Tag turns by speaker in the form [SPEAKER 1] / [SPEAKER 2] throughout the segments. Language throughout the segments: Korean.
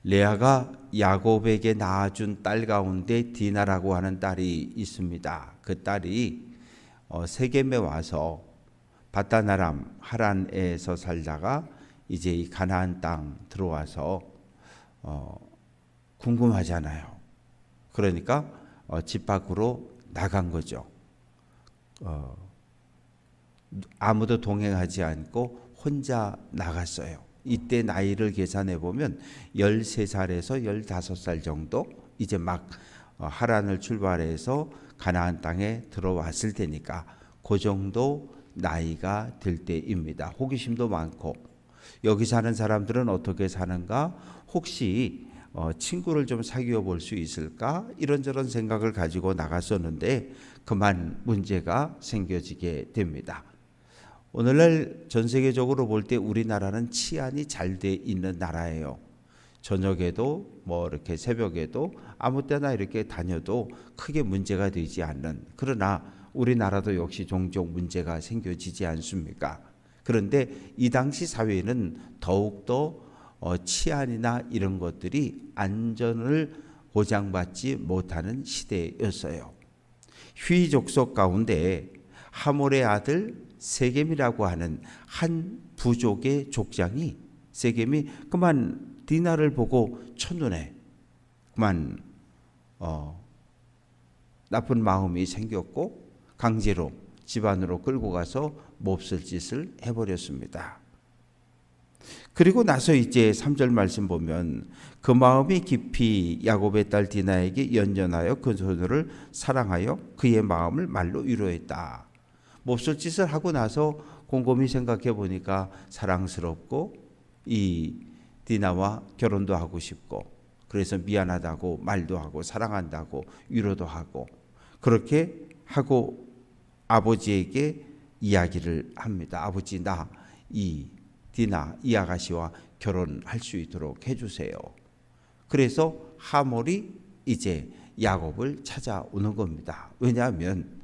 [SPEAKER 1] 레아가 야곱에게 낳아준 딸 가운데 디나라고 하는 딸이 있습니다. 그 딸이 세겜에 와서 바다나람 하란에서 살다가 이제 이 가나안 땅 들어와서 궁금하잖아요. 그러니까 집 밖으로 나간 거죠. 아무도 동행하지 않고 혼자 나갔어요. 이때 나이를 계산해 보면 13살에서 15살 정도, 이제 막 하란을 출발해서 가나안 땅에 들어왔을 테니까 그 정도 나이가 될 때입니다. 호기심도 많고, 여기 사는 사람들은 어떻게 사는가, 혹시 친구를 좀 사귀어 볼 수 있을까, 이런저런 생각을 가지고 나갔었는데 그만 문제가 생겨지게 됩니다. 오늘날 전 세계적으로 볼 때 우리나라는 치안이 잘 돼 있는 나라예요. 저녁에도 뭐 이렇게 새벽에도 아무 때나 이렇게 다녀도 크게 문제가 되지 않는, 그러나 우리나라도 역시 종종 문제가 생겨지지 않습니까? 그런데 이 당시 사회는 더욱더 치안이나 이런 것들이 안전을 보장받지 못하는 시대였어요. 휘 족속 가운데 하몰의 아들 세겜이라고 하는 한 부족의 족장이, 세겜이 그만 디나를 보고 첫눈에 그만 나쁜 마음이 생겼고 강제로 집안으로 끌고 가서 몹쓸 짓을 해버렸습니다. 그리고 나서 이제 3절 말씀 보면 그 마음이 깊이 야곱의 딸 디나에게 연연하여 그 소녀를 사랑하여 그의 마음을 말로 위로했다. 몹쓸 짓을 하고 나서 곰곰이 생각해 보니까 사랑스럽고 이 디나와 결혼도 하고 싶고, 그래서 미안하다고 말도 하고 사랑한다고 위로도 하고, 그렇게 하고 아버지에게 이야기를 합니다. 아버지, 나 이 디나, 이 아가씨와 결혼할 수 있도록 해주세요. 그래서 하몰이 이제 야곱을 찾아오는 겁니다. 왜냐하면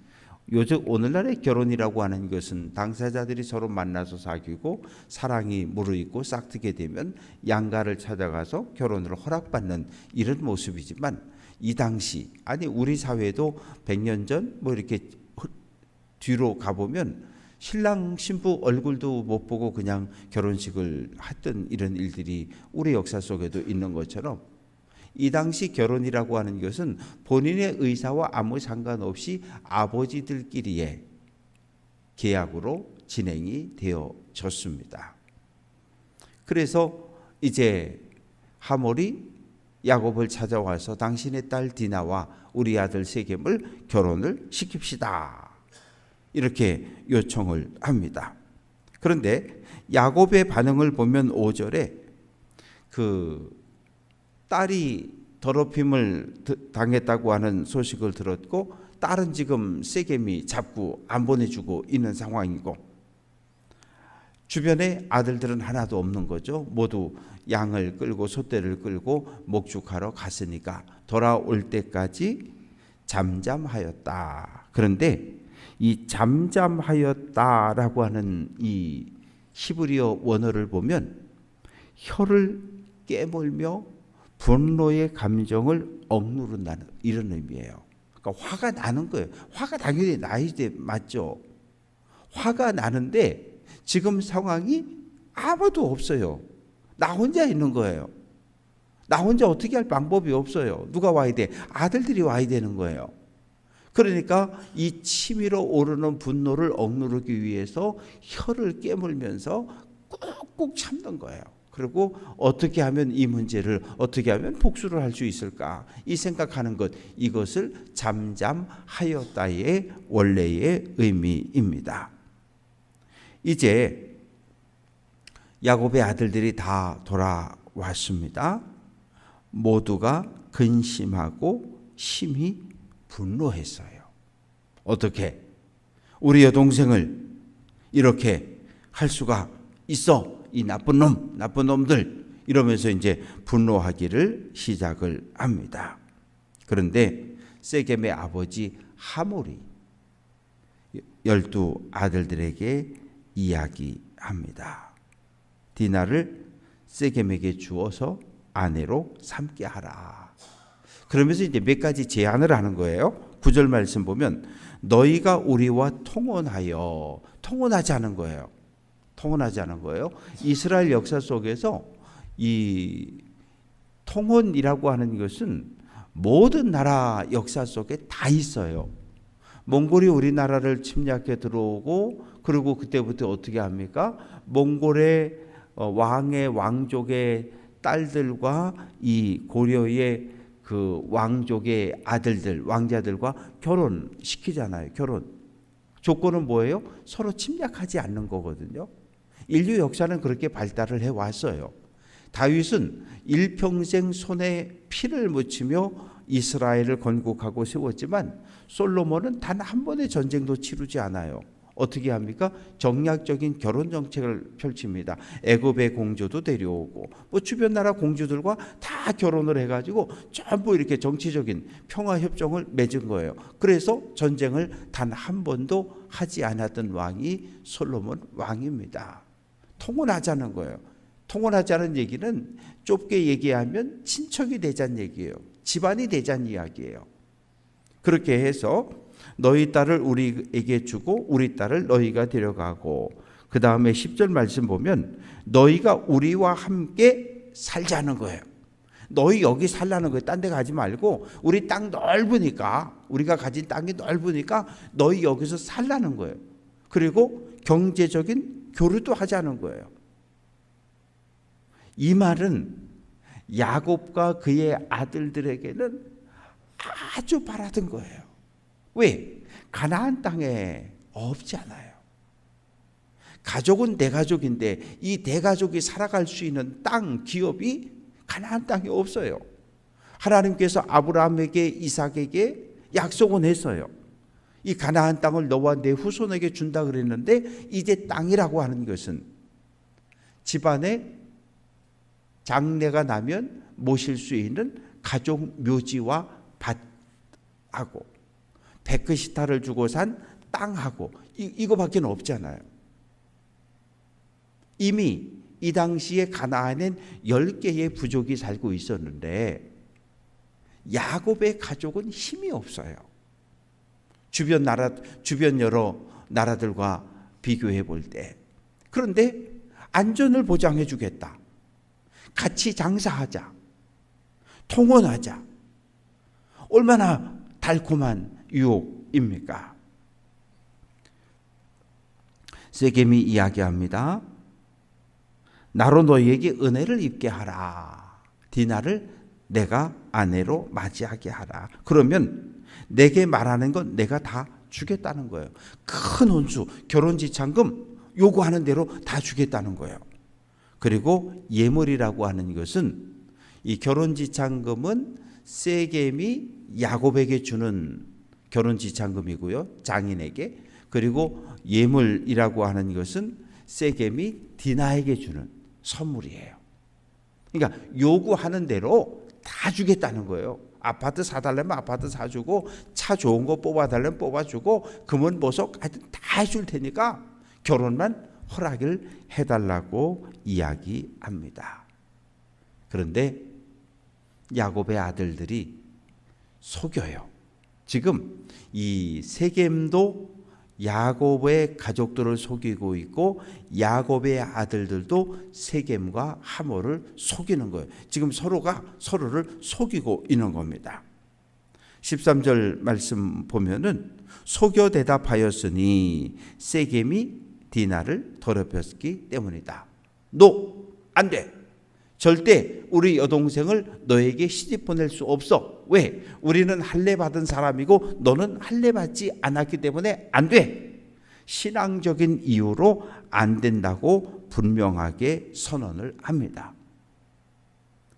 [SPEAKER 1] 요즘 오늘날의 결혼이라고 하는 것은 당사자들이 서로 만나서 사귀고 사랑이 무르익고 싹트게 되면 양가를 찾아가서 결혼을 허락받는 이런 모습이지만, 이 당시, 아니 우리 사회도 100년 전 뭐 이렇게 뒤로 가보면 신랑 신부 얼굴도 못 보고 그냥 결혼식을 했던 이런 일들이 우리 역사 속에도 있는 것처럼, 이 당시 결혼이라고 하는 것은 본인의 의사와 아무 상관없이 아버지들끼리의 계약으로 진행이 되어졌습니다. 그래서 이제 하몰이 야곱을 찾아와서 당신의 딸 디나와 우리 아들 세겜을 결혼을 시킵시다, 이렇게 요청을 합니다. 그런데 야곱의 반응을 보면 5절에 그 딸이 더럽힘을 당했다고 하는 소식을 들었고, 딸은 지금 세겜이 잡고 안 보내주고 있는 상황이고, 주변에 아들들은 하나도 없는 거죠. 모두 양을 끌고 소떼를 끌고 목축하러 갔으니까 돌아올 때까지 잠잠하였다. 그런데 이 잠잠하였다라고 하는 이 히브리어 원어를 보면 혀를 깨물며 분노의 감정을 억누른다는 이런 의미예요. 그러니까 화가 나는 거예요. 화가 당연히 나야 돼, 맞죠? 화가 나는데 지금 상황이 아무도 없어요. 나 혼자 있는 거예요. 나 혼자 어떻게 할 방법이 없어요. 누가 와야 돼? 아들들이 와야 되는 거예요. 그러니까 이 치밀어 오르는 분노를 억누르기 위해서 혀를 깨물면서 꾹꾹 참는 거예요. 그리고 어떻게 하면 이 문제를 어떻게 하면 복수를 할 수 있을까, 이 생각하는 것, 이것을 잠잠하였다의 원래의 의미입니다. 이제 야곱의 아들들이 다 돌아왔습니다. 모두가 근심하고 심히 분노했어요. 어떻게 우리 여동생을 이렇게 할 수가 있어, 이 나쁜 놈, 나쁜 놈들, 이러면서 이제 분노하기를 시작을 합니다. 그런데 세겜의 아버지 하몰이 12 아들들에게 이야기합니다. 디나를 세겜에게 주어서 아내로 삼게 하라. 그러면서 이제 몇 가지 제안을 하는 거예요. 9절 말씀 보면 너희가 우리와 통혼하자는 거예요. 통혼하자는 거예요. 이스라엘 역사 속에서 이 통혼이라고 하는 것은 모든 나라 역사 속에 다 있어요. 몽골이 우리나라를 침략해 들어오고 그리고 그때부터 어떻게 합니까? 몽골의 왕의 왕족의 딸들과 이 고려의 그 왕족의 아들들, 왕자들과 결혼시키잖아요. 결혼. 조건은 뭐예요? 서로 침략하지 않는 거거든요. 인류 역사는 그렇게 발달을 해왔어요. 다윗은 일평생 손에 피를 묻히며 이스라엘을 건국하고 세웠지만 솔로몬은 단 한 번의 전쟁도 치르지 않아요. 어떻게 합니까? 정략적인 결혼 정책을 펼칩니다. 애굽의 공주도 데려오고 뭐 주변 나라 공주들과 다 결혼을 해가지고 전부 이렇게 정치적인 평화 협정을 맺은 거예요. 그래서 전쟁을 단 한 번도 하지 않았던 왕이 솔로몬 왕입니다. 통혼하자는 거예요. 통혼하자는 얘기는 좁게 얘기하면 친척이 되자는 얘기예요. 집안이 되자는 이야기예요. 그렇게 해서 너희 딸을 우리에게 주고 우리 딸을 너희가 데려가고 그 다음에 10절 말씀 보면 너희가 우리와 함께 살자는 거예요. 너희 여기 살라는 거예요. 딴 데 가지 말고 우리 땅 넓으니까 우리가 가진 땅이 넓으니까 너희 여기서 살라는 거예요. 그리고 경제적인 교류도 하자는 거예요. 이 말은 야곱과 그의 아들들에게는 아주 바라던 거예요. 왜? 가나안 땅에 없잖아요. 가족은 대가족인데 이 대가족이 살아갈 수 있는 땅, 기업이 가나안 땅에 없어요. 하나님께서 아브라함에게 이삭에게 약속은 했어요. 이 가나안 땅을 너와 내 후손에게 준다 그랬는데 이제 땅이라고 하는 것은 집안에 장례가 나면 모실 수 있는 가족 묘지와 밭하고 베크시타를 주고 산 땅하고 이거밖에 없잖아요. 이미 이 당시에 가나안엔 10개의 부족이 살고 있었는데 야곱의 가족은 힘이 없어요. 주변 여러 나라들과 비교해 볼 때. 그런데 안전을 보장해 주겠다. 같이 장사하자. 통혼하자. 얼마나 달콤한 유혹입니까? 세겜이 이야기합니다. 나로 너희에게 은혜를 입게 하라. 디나를 내가 아내로 맞이하게 하라. 그러면 내게 말하는 건 내가 다 주겠다는 거예요. 큰 혼수, 결혼지참금 요구하는 대로 다 주겠다는 거예요. 그리고 예물이라고 하는 것은 이 결혼지참금은 세겜이 야곱에게 주는 결혼지참금이고요. 장인에게. 그리고 예물이라고 하는 것은 세겜이 디나에게 주는 선물이에요. 그러니까 요구하는 대로 다 주겠다는 거예요. 아파트 사달라면 아파트 사주고 차 좋은 거 뽑아달라면 뽑아주고 금은 보석 하여튼 다 해줄 테니까 결혼만 허락을 해달라고 이야기합니다. 그런데 야곱의 아들들이 속여요. 지금 이 세겜도 야곱의 가족들을 속이고 있고 야곱의 아들들도 세겜과 하모를 속이는 거예요. 지금 서로가 서로를 속이고 있는 겁니다. 13절 말씀 보면은 속여 대답하였으니 세겜이 디나를 더럽혔기 때문이다. 안 돼. 절대 우리 여동생을 너에게 시집 보낼 수 없어. 왜? 우리는 할례 받은 사람이고 너는 할례 받지 않았기 때문에 안 돼. 신앙적인 이유로 안 된다고 분명하게 선언을 합니다.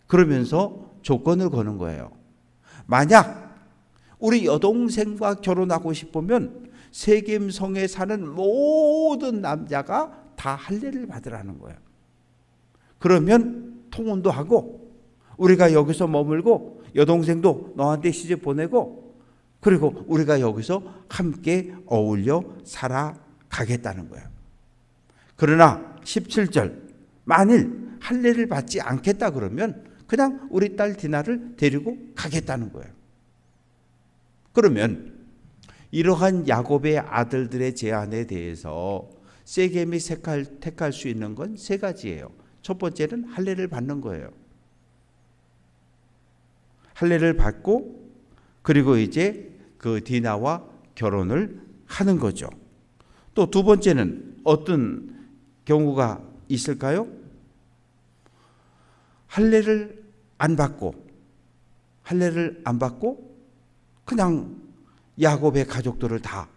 [SPEAKER 1] 그러면서 조건을 거는 거예요. 만약 우리 여동생과 결혼하고 싶으면 세겜성에 사는 모든 남자가 다 할례를 받으라는 거예요. 그러면 통혼도 하고 우리가 여기서 머물고 여동생도 너한테 시집 보내고 그리고 우리가 여기서 함께 어울려 살아가겠다는 거예요. 그러나 17절 만일 할례를 받지 않겠다 그러면 그냥 우리 딸 디나를 데리고 가겠다는 거예요. 그러면 이러한 야곱의 아들들의 제안에 대해서 세겜이 택할 수 있는 건 세 가지예요. 첫 번째는 할례를 받는 거예요. 할례를 받고 그리고 이제 그 디나와 결혼을 하는 거죠. 또 두 번째는 어떤 경우가 있을까요? 할례를 안 받고 그냥 야곱의 가족들을 다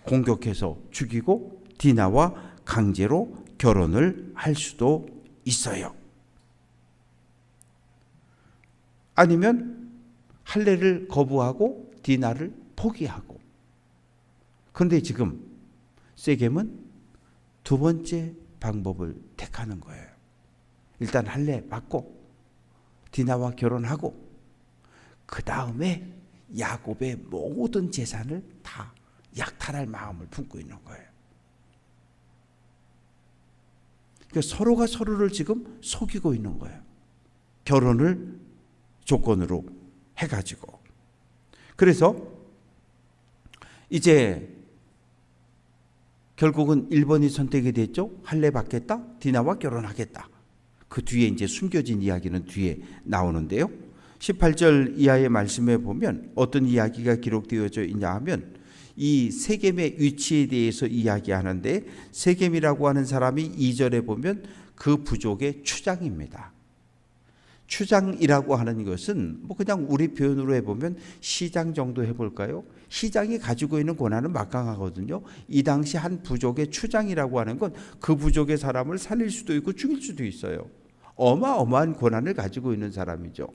[SPEAKER 1] 공격해서 죽이고 디나와 강제로 결혼을 할 수도 있어요. 아니면 할례를 거부하고 디나를 포기하고. 그런데 지금 세겜은 두 번째 방법을 택하는 거예요. 일단 할례 받고 디나와 결혼하고 그 다음에 야곱의 모든 재산을 다 약탈할 마음을 품고 있는 거예요. 그러니까 서로가 서로를 지금 속이고 있는 거예요. 결혼을 조건으로 해가지고. 그래서 이제 결국은 1번이 선택이 됐죠. 할례 받겠다, 디나와 결혼하겠다. 그 뒤에 이제 숨겨진 이야기는 뒤에 나오는데요. 18절 이하의 말씀에 보면 어떤 이야기가 기록되어져 있냐 하면 이 세겜의 위치에 대해서 이야기하는데, 세겜이라고 하는 사람이 2절에 보면 그 부족의 추장입니다. 추장이라고 하는 것은 뭐 그냥 우리 표현으로 해보면 시장 정도 해볼까요? 시장이 가지고 있는 권한은 막강하거든요. 이 당시 한 부족의 추장이라고 하는 건 그 부족의 사람을 살릴 수도 있고 죽일 수도 있어요. 어마어마한 권한을 가지고 있는 사람이죠.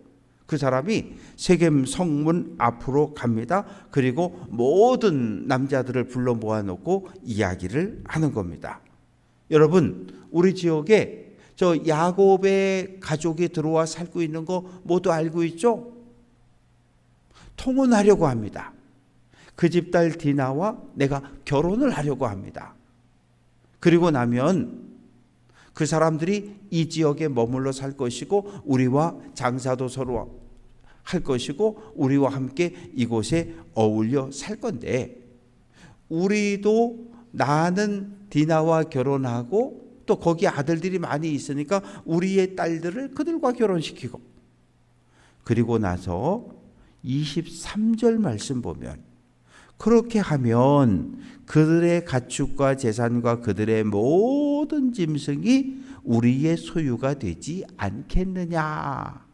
[SPEAKER 1] 그 사람이 세겜 성문 앞으로 갑니다. 그리고 모든 남자들을 불러 모아놓고 이야기를 하는 겁니다. 여러분, 우리 지역에 저 야곱의 가족이 들어와 살고 있는 거 모두 알고 있죠? 통혼하려고 합니다. 그 집 딸 디나와 내가 결혼을 하려고 합니다. 그리고 나면 그 사람들이 이 지역에 머물러 살 것이고 우리와 장사도 서로 할 것이고 우리와 함께 이곳에 어울려 살 건데, 우리도 나는 디나와 결혼하고 또 거기 아들들이 많이 있으니까 우리의 딸들을 그들과 결혼시키고, 그리고 나서 23절 말씀 보면 그렇게 하면 그들의 가축과 재산과 그들의 모든 짐승이 우리의 소유가 되지 않겠느냐.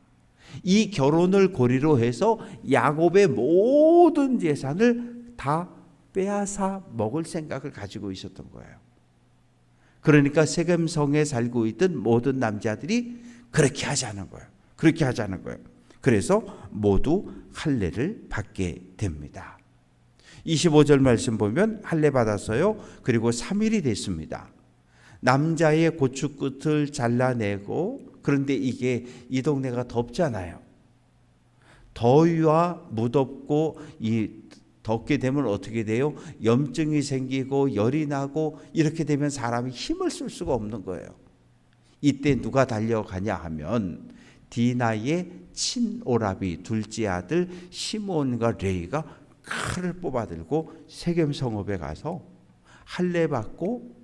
[SPEAKER 1] 이 결혼을 고리로 해서 야곱의 모든 재산을 다 빼앗아 먹을 생각을 가지고 있었던 거예요. 그러니까 세겜성에 살고 있던 모든 남자들이 그렇게 하자는 거예요. 그렇게 하자는 거예요. 그래서 모두 할례를 받게 됩니다. 25절 말씀 보면 할례 받았어요. 그리고 3일이 됐습니다. 남자의 고추 끝을 잘라내고, 그런데 이게 이 동네가 덥잖아요. 더위와 무덥고 이 덥게 되면 어떻게 돼요? 염증이 생기고 열이 나고 이렇게 되면 사람이 힘을 쓸 수가 없는 거예요. 이때 누가 달려가냐 하면 디나의 친오라비 둘째 아들 시몬과 레이가 칼을 뽑아들고 세겜 성읍에 가서 할례 받고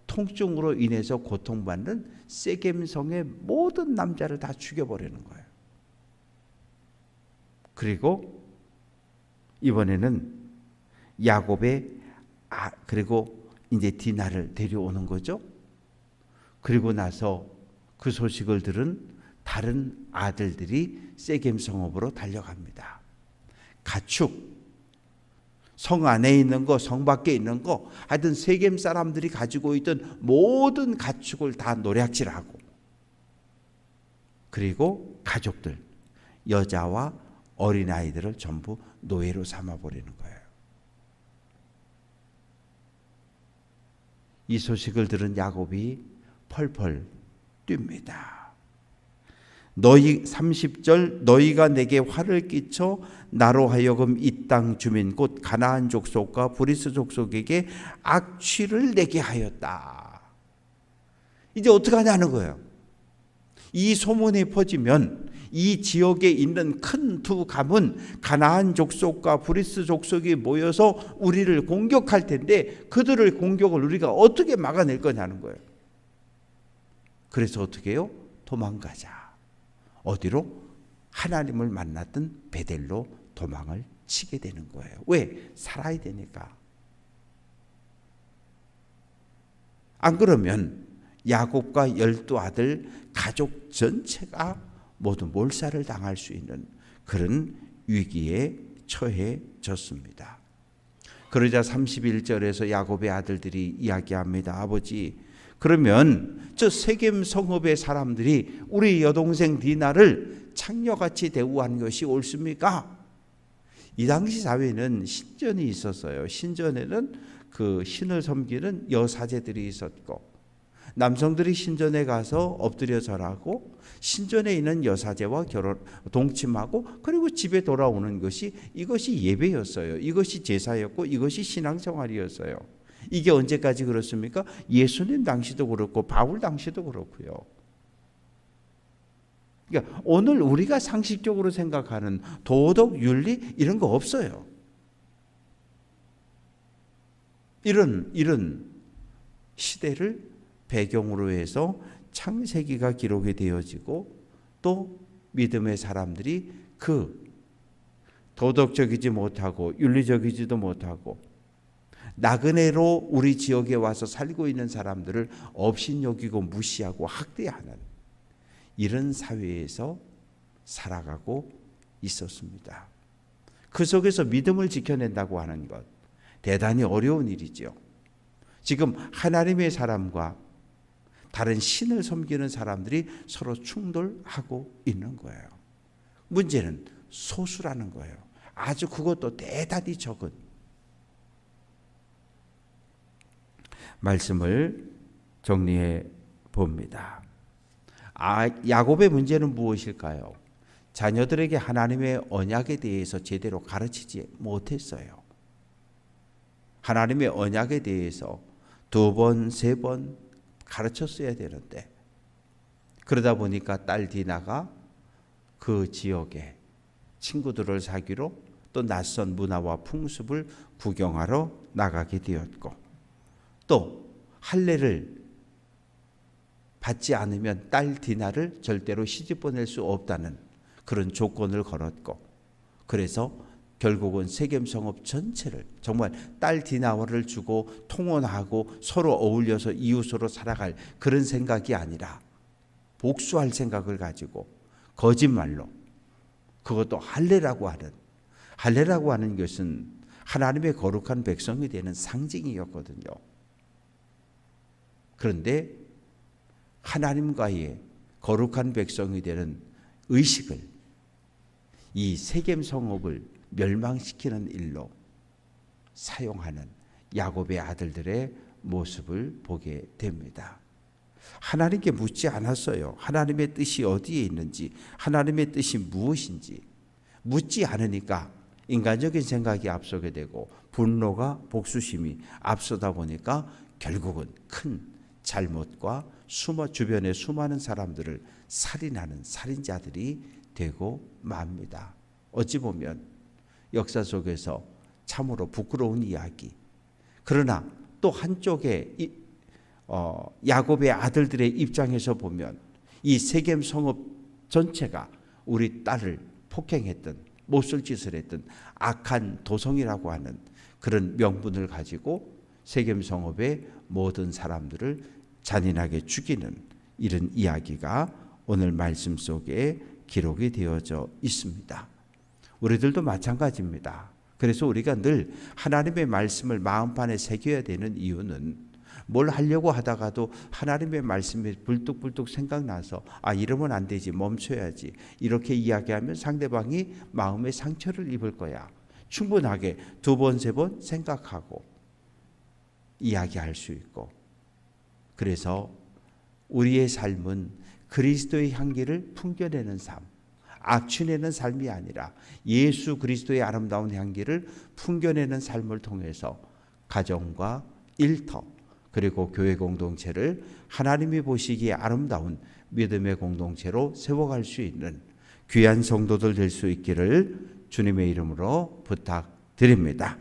[SPEAKER 1] 통증으로 인해서 고통받는 세겜 성의 모든 남자를 다 죽여버리는 거예요. 그리고 이번에는 야곱의 그리고 이제 디나를 데려오는 거죠. 그리고 나서 그 소식을 들은 다른 아들들이 세겜 성읍으로 달려갑니다. 가축, 성 안에 있는 거, 성 밖에 있는 거, 하여튼 세겜 사람들이 가지고 있던 모든 가축을 다 노략질하고, 그리고 가족들, 여자와 어린아이들을 전부 노예로 삼아버리는 거예요. 이 소식을 들은 야곱이 펄펄 뜁니다. 30절 너희가 내게 화를 끼쳐 나로 하여금 이 땅 주민 곧 가나안 족속과 브리스 족속에게 악취를 내게 하였다. 이제 어떻게 하냐는 거예요. 이 소문이 퍼지면 이 지역에 있는 큰 두 가문 가나안 족속과 브리스 족속이 모여서 우리를 공격할 텐데 그들의 공격을 우리가 어떻게 막아낼 거냐는 거예요. 그래서 어떻게 해요? 도망가자. 어디로? 하나님을 만났던 베델로 도망을 치게 되는 거예요. 왜? 살아야 되니까. 안 그러면 야곱과 12 아들 가족 전체가 모두 몰살을 당할 수 있는 그런 위기에 처해졌습니다. 그러자 31절에서 야곱의 아들들이 이야기합니다. 아버지, 그러면 저 세겜 성읍의 사람들이 우리 여동생 디나를 창녀같이 대우한 것이 옳습니까? 이 당시 사회는 신전이 있었어요. 신전에는 그 신을 섬기는 여사제들이 있었고, 남성들이 신전에 가서 엎드려 절하고 신전에 있는 여사제와 동침하고 그리고 집에 돌아오는 것이 이것이 예배였어요. 이것이 제사였고 이것이 신앙생활이었어요. 이게 언제까지 그렇습니까? 예수님 당시도 그렇고 바울 당시도 그렇고요. 그러니까 오늘 우리가 상식적으로 생각하는 도덕, 윤리 이런 거 없어요. 이런 시대를 배경으로 해서 창세기가 기록이 되어지고 또 믿음의 사람들이 그 도덕적이지 못하고 윤리적이지도 못하고 나그네로 우리 지역에 와서 살고 있는 사람들을 업신여기고 무시하고 학대하는 이런 사회에서 살아가고 있었습니다. 그 속에서 믿음을 지켜낸다고 하는 것 대단히 어려운 일이죠. 지금 하나님의 사람과 다른 신을 섬기는 사람들이 서로 충돌하고 있는 거예요. 문제는 소수라는 거예요. 아주 그것도 대단히 적은. 말씀을 정리해 봅니다. 야곱의 문제는 무엇일까요? 자녀들에게 하나님의 언약에 대해서 제대로 가르치지 못했어요. 하나님의 언약에 대해서 2번, 3번 가르쳤어야 되는데 그러다 보니까 딸 디나가 그 지역에 친구들을 사귀러 또 낯선 문화와 풍습을 구경하러 나가게 되었고 또 할례를 받지 않으면 딸 디나를 절대로 시집 보낼 수 없다는 그런 조건을 걸었고 그래서 결국은 세겜 성읍 전체를 정말 딸 디나와를 주고 통혼하고 서로 어울려서 이웃으로 살아갈 그런 생각이 아니라 복수할 생각을 가지고 거짓말로 그것도 할례라고 하는 것은 하나님의 거룩한 백성이 되는 상징이었거든요. 그런데 하나님과의 거룩한 백성이 되는 의식을 이 세겜 성읍을 멸망시키는 일로 사용하는 야곱의 아들들의 모습을 보게 됩니다. 하나님께 묻지 않았어요. 하나님의 뜻이 어디에 있는지, 하나님의 뜻이 무엇인지 묻지 않으니까 인간적인 생각이 앞서게 되고 분노가 복수심이 앞서다 보니까 결국은 큰 잘못과 주변의 수많은 사람들을 살인하는 살인자들이 되고 맙니다. 어찌 보면 역사 속에서 참으로 부끄러운 이야기. 그러나 또 한쪽에 야곱의 아들들의 입장에서 보면 이 세겜 성읍 전체가 우리 딸을 폭행했던 못쓸 짓을 했던 악한 도성이라고 하는 그런 명분을 가지고 세겜 성읍의 모든 사람들을 잔인하게 죽이는 이런 이야기가 오늘 말씀 속에 기록이 되어져 있습니다. 우리들도 마찬가지입니다. 그래서 우리가 늘 하나님의 말씀을 마음판에 새겨야 되는 이유는 뭘 하려고 하다가도 하나님의 말씀이 불뚝불뚝 생각나서 이러면 안 되지, 멈춰야지 이렇게 이야기하면 상대방이 마음에 상처를 입을 거야. 충분하게 2번, 3번 생각하고 이야기할 수 있고 그래서 우리의 삶은 그리스도의 향기를 풍겨내는 삶, 악취내는 삶이 아니라 예수 그리스도의 아름다운 향기를 풍겨내는 삶을 통해서 가정과 일터 그리고 교회 공동체를 하나님이 보시기에 아름다운 믿음의 공동체로 세워갈 수 있는 귀한 성도들 될 수 있기를 주님의 이름으로 부탁드립니다.